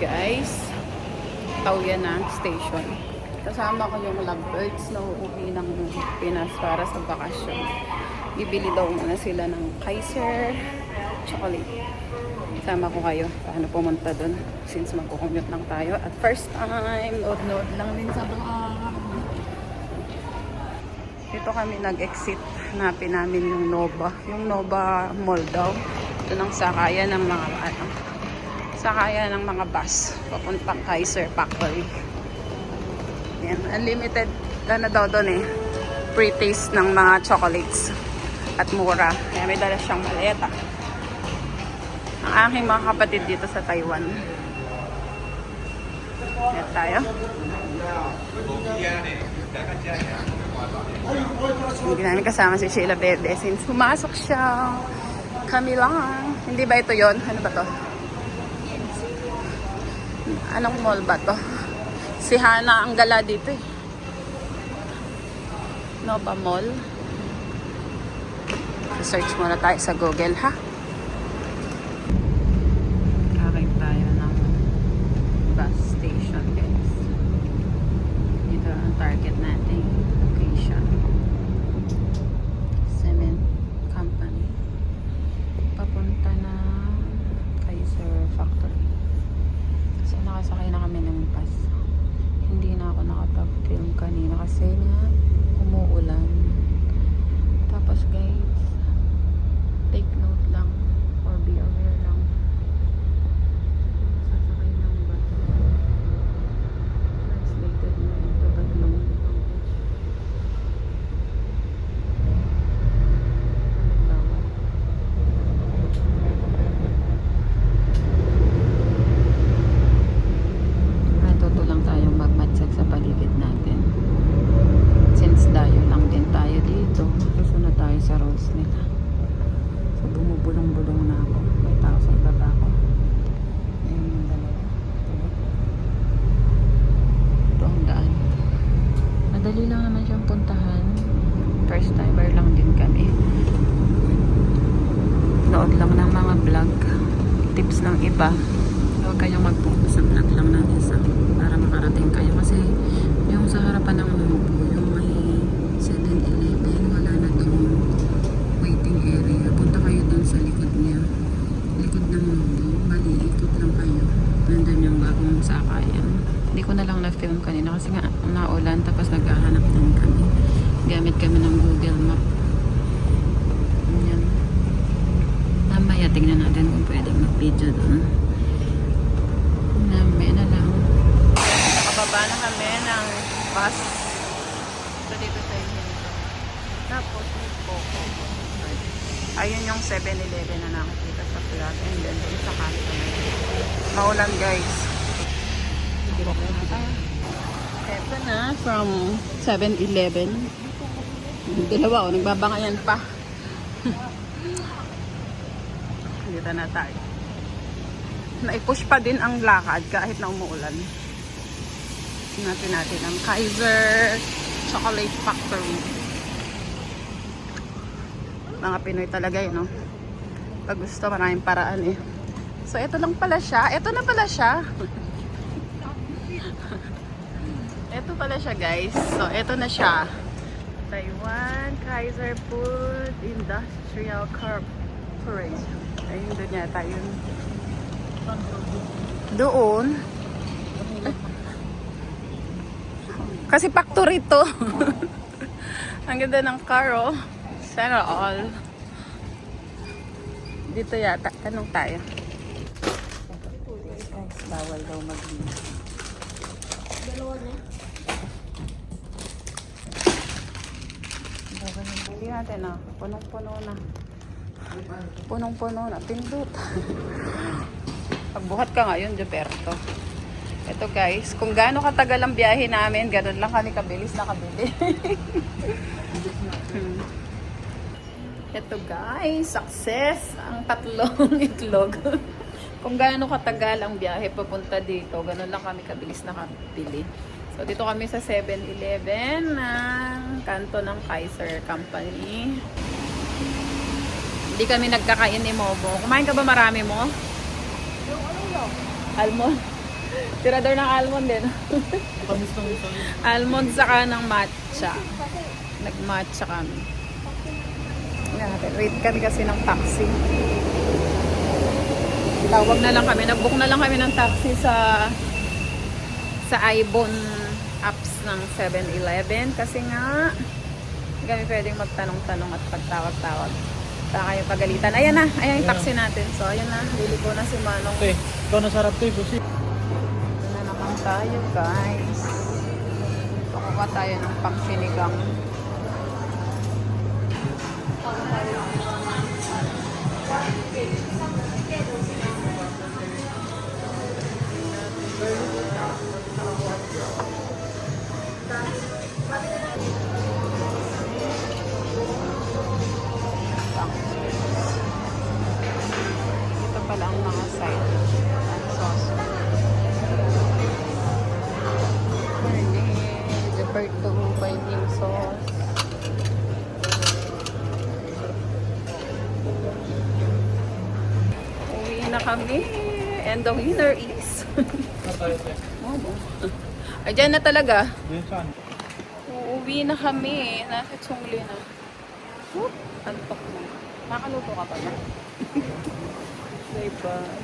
Guys, Taoyuan Station. Kasama ko yung lovebirds na uuwi ng Pinas para sa bakasyon. Bibili daw muna sila ng Kaiser chocolate. Kasama ko kayo paano pumunta dun since magkukumute lang tayo. At first time, load lang din sa vlog. Dito kami nag-exit. Hanapin namin yung Nova. Yung Nova Mall daw. Ito ng sakayan ng mga sakayan ng mga bus papuntang Kaiser Factory. Yan, unlimited na daw doon eh. Pre-taste ng mga chocolates at mura. Kaya may dala siyang maleta. Ang aking mga kapatid dito sa Taiwan. Yan tayo. Hindi namin kasama si Sheila Bebe since pumasok siya. Kami lang. Hindi ba ito yon? Ano ba to? Anong mall ba to? Si Hana ang gala dito eh. Nova Mall. Search muna tayo sa Google ha. Kakay tayo ng bus station guys. Dito ang target natin location. Cement Company. Papunta na Kaiser Factory. So nakasakay na kami ng bus. Hindi na ako nakapag-film kanina kasi nga umuulan. Tapos guys, take note lang or be aware lang. Sasakay ng bus. Translated na into tatlong language. Bawal. Natuto lang tayong magmatsag sa paligid natin. Since dayo lang din tayo dito, susunod tayo sa rules nila. So bumubulong-bulong na ako. May tao sa ibaba ko. Ayun yung dalawa. Ito ang daan. Madali lang naman siyang puntahan. First timer lang din kami. Nood lang ng mga vlog. Tips ng iba. Huwag kayong mag-focus sa vlog lang ng isa para makarating kayo. Kasi yung sa harapan ng Lupo, yung may 7-Eleven, wala na doon waiting area. Punta kayo doon sa likod niya. Likod ng Lupo. Bali, ikot lang kayo. Nandun yung bagong sakayan. Hindi ko na lang na-film kanina kasi nga naulan tapos naghahanap din kami. Gamit kami ng Google Map. Yan. Mamaya tingnan natin kung pwedeng mag-video doon. Namaya na lang. Nakababa na kami ng bus. So dito sa inyo. Tapos dito. Ayun yung 7-Eleven na nakikita sa vlog. And then dito sa kanto na yun. Maulan guys. Eto na from 7-Eleven. Dalawa o, nagbabangayan pa. Dito na tayo. Naipush pa din ang lakad kahit na umuulan. Natin ang Kaiser Chocolate Factory. Mga Pinoy talaga yun, no? Pag gusto, maraming paraan eh. So, ito lang pala siya. Ito na pala siya. Ito pala siya, guys. So, ito na siya. Taiwan Kaiser Food Industrial Corporation. Ayun, doon yata yun. Doon. Kasi factory to. Ang ganda ng car, oh. Sana all. Dito yata. Tanong tayo. Guys, bawal daw mag-linis. Dalawa na. Hindi natin na. Punong-puno na. Punong-puno na. Pindot. Pagbuhat ka ngayon, Gilberto. Ito guys, kung gaano katagal ang biyahe namin, ganun lang kami kabilis nakabili. Ito guys, success ang tatlong itlog. Kung gaano katagal ang biyahe papunta dito, ganun lang kami kabilis nakabili. So dito kami sa 7-Eleven ng kanto ng Kaiser Company. Hindi kami nagkakain ni Momo. Kumain ka ba marami mo? Yung ano yun? Almond. Tirador ng almond din. Kamis ng isa. Almond saka ng matcha. Nag-matcha kami. Tingnan natin. Wait kami kasi ng taxi. Tawag na lang kami. Nag-book na lang kami ng taxi sa Ibon apps ng 7-Eleven kasi nga hindi kami pwedeng magtanong-tanong at pagtawag-tawag. Baka kayo pagalitan. Ayan na. Ayan yung taxi natin. So, ayan na. Liliko na si Manong. Okay, ikaw nasarap to eh. Busi. Ito na naman tayo, guys. Pakuha tayo ng pangsinigang. Ito pala ang mga side sauce. Gilberto Binding sauce. Uwi na kami. And the winner is... Ay, dyan na talaga. Yan saan? Uuwi na kami. Nasa Chongli na. Whoop! Antok na. Nakaluto ka pa ba? Bye-bye.